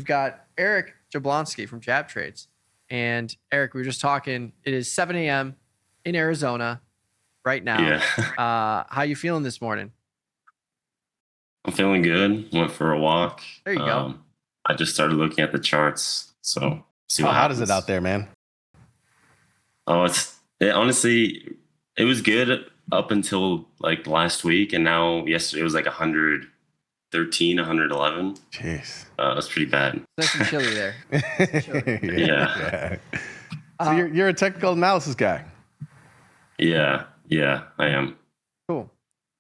got Eric Jablonski from Jab Trades. And Eric, we were just talking. It is 7 a.m. in Arizona right now. Yeah. How you feeling this morning? I'm feeling good. Went for a walk. There you go. I just started looking at the charts. So see what how does it out there, man? Oh, honestly, it was good up until like last week. And now yesterday it was like 113, 111. Jeez. It was pretty bad. Nice and chilly there. Yeah. So you're a technical analysis guy. Yeah, I am. Cool.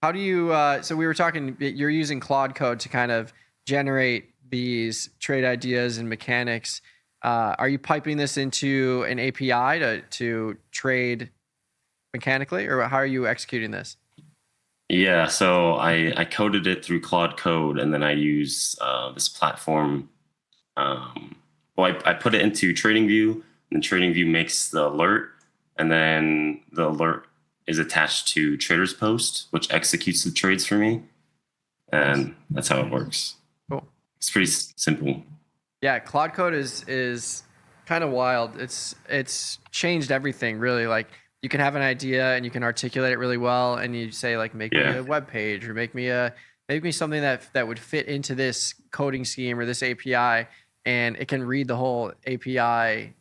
How do you, so we were talking, you're using Claude Code to kind of generate these trade ideas and mechanics. Are you piping this into an API to trade mechanically, or how are you executing this? Yeah, so I coded it through Claude Code, and then I use this platform. I put it into TradingView, and TradingView makes the alert, and then the alert is attached to Trader's Post, which executes the trades for me, and that's how it works. Cool. It's pretty simple. Yeah, Claude Code is kind of wild. It's changed everything, really. Like, you can have an idea and you can articulate it really well, and you say like, make me a web page, or make me something that would fit into this coding scheme or this API, and it can read the whole API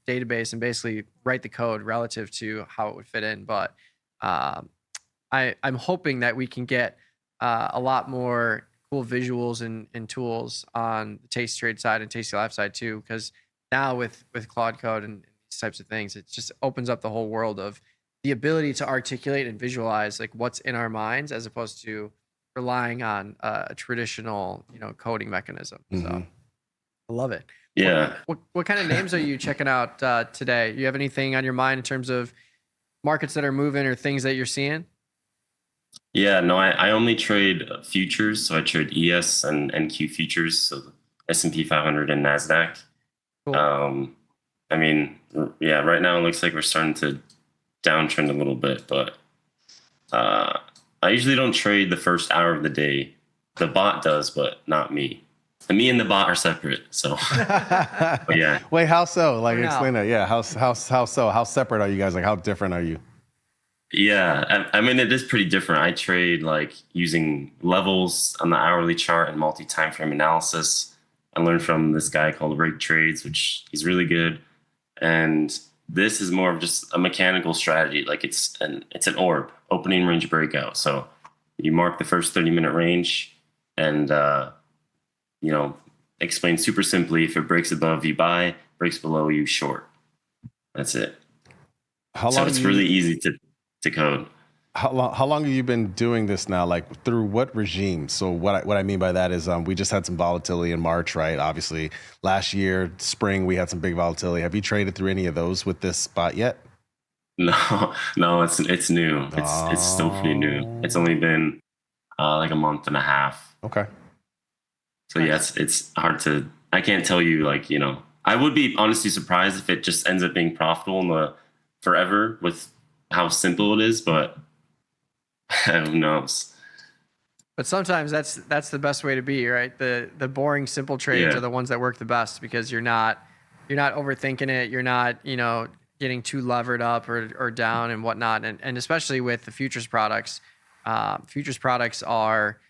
database and basically write the code relative to how it would fit in. But I'm hoping that we can get a lot more cool visuals and tools on the tastytrade side and tastylive side too, because now with Claude Code and these types of things, it just opens up the whole world of the ability to articulate and visualize like what's in our minds, as opposed to relying on a traditional coding mechanism. Mm-hmm. So I love it. Yeah. What kind of names are you checking out today? You have anything on your mind in terms of markets that are moving or things that you're seeing? Yeah, no, I only trade futures. So I trade ES and NQ futures, so S&P 500 and NASDAQ. Cool. I mean, yeah, right now it looks like we're starting to downtrend a little bit, but I usually don't trade the first hour of the day. The bot does, but not me. And me and the bot are separate, so. But yeah. Wait, how so? Like, explain that. Yeah, how so? How separate are you guys? Like, how different are you? Yeah, I mean, it is pretty different. I trade like using levels on the hourly chart and multi-time frame analysis. I learned from this guy called Rig Trades, which he's really good. And this is more of just a mechanical strategy. Like it's an orb, opening range breakout. So you mark the first 30-minute range and, explain super simply. If it breaks above, you buy, breaks below, you short. That's it. So it's really easy to code. How long have you been doing this now? Like, through what regime? So what I mean by that is we just had some volatility in March, right? Obviously, last year, spring, we had some big volatility. Have you traded through any of those with this bot yet? No, it's new. It's still pretty new. It's only been like a month and a half. Okay. So yeah, it's hard to. I can't tell you I would be honestly surprised if it just ends up being profitable in the forever with how simple it is, but who knows? But sometimes that's the best way to be, right? The boring, simple trades are the ones that work the best, because you're not overthinking it. You're not getting too levered up or down and whatnot. And especially with the futures products are,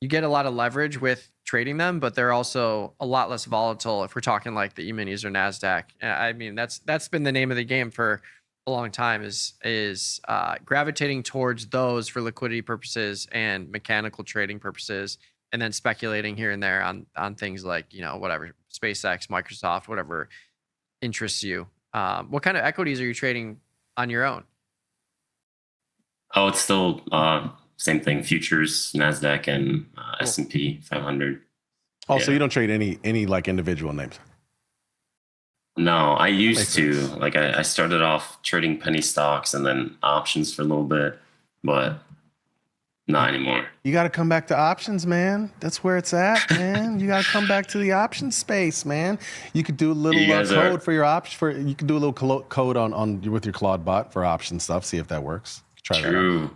you get a lot of leverage with trading them, but they're also a lot less volatile if we're talking like the E-minis or NASDAQ. I mean, that's been the name of the game for a long time, is gravitating towards those for liquidity purposes and mechanical trading purposes, and then speculating here and there on things like, whatever, SpaceX, Microsoft, whatever interests you. What kind of equities are you trading on your own? Oh, it's still same thing, futures, NASDAQ, and S&P 500. Oh, so you don't trade any like individual names? No, I used to. Like I started off trading penny stocks and then options for a little bit, but not anymore. You got to come back to options, man. That's where it's at, man. You got to come back to the option space, man. You could do a little code for your option. You could do a little code on with your Claude bot for option stuff. See if that works. Try True. That out.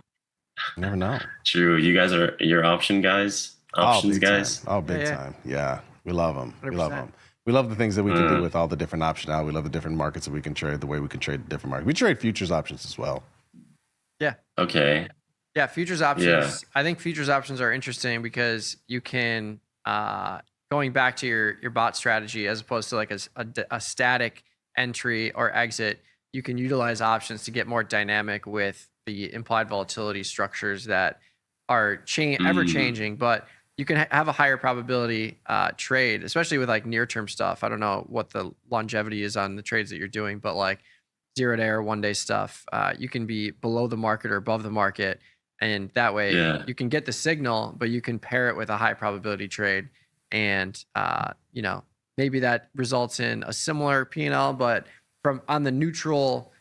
You never know. True. You guys are your option guys. Options guys. Time. Oh, big time. Yeah. We love them. We love 100%. them. We love the things that we can do with all the different optionality. We love the different markets that we can trade, the way we can trade different markets. We trade futures options as well. Yeah. Okay. Yeah, futures options. Yeah. I think futures options are interesting because you can, going back to your bot strategy as opposed to like a static entry or exit, you can utilize options to get more dynamic with the implied volatility structures that are ever changing, but you can have a higher probability trade, especially with like near-term stuff. I don't know what the longevity is on the trades that you're doing, but like 0-day or 1-day stuff, you can be below the market or above the market. And that way you can get the signal, but you can pair it with a high probability trade. And, you know, maybe that results in a similar P&L, but from on the neutral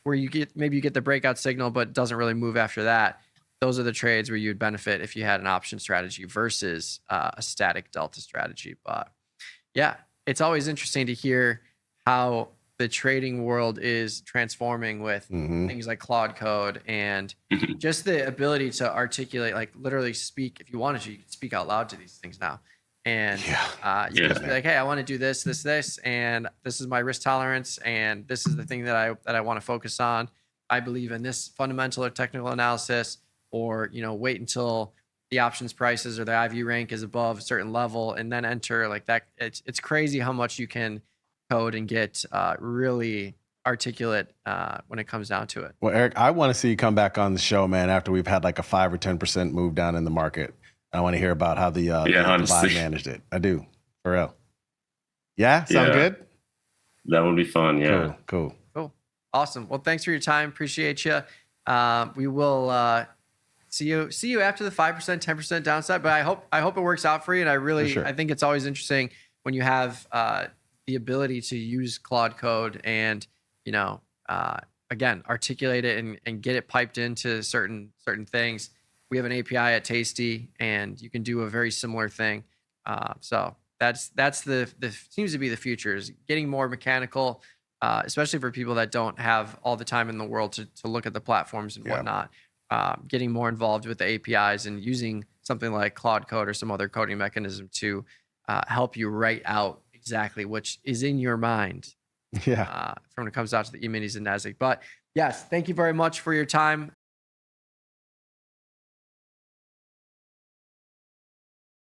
where you get, maybe you get the breakout signal, but doesn't really move after that. Those are the trades where you'd benefit if you had an option strategy versus a static delta strategy. But yeah, it's always interesting to hear how the trading world is transforming with things like Claude Code and just the ability to articulate, like literally speak. If you wanted to, you could speak out loud to these things now. And you can just be like, hey, I want to do this, and this is my risk tolerance, and this is the thing that I want to focus on. I believe in this fundamental or technical analysis, or, you know, wait until the options prices or the IV rank is above a certain level and then enter like that. It's crazy how much you can code and get really articulate when it comes down to it. Well, Eric, I want to see you come back on the show, man, after we've had like a 5 or 10% move down in the market. I want to hear about how the live managed it. I do, for real. Yeah, sound good? That would be fun. Yeah. Cool. Awesome. Well, thanks for your time. Appreciate you. We will see you after the 5%, 10% downside. But I hope it works out for you. And I think it's always interesting when you have the ability to use Claude Code and, you know, again, articulate it and get it piped into certain things. We have an API at Tasty, and you can do a very similar thing. So that's the seems to be the future, is getting more mechanical, especially for people that don't have all the time in the world to look at the platforms and whatnot. Getting more involved with the APIs and using something like Claude Code or some other coding mechanism to help you write out exactly which is in your mind. From when it comes out to the E-minis and NASDAQ. But yes, thank you very much for your time.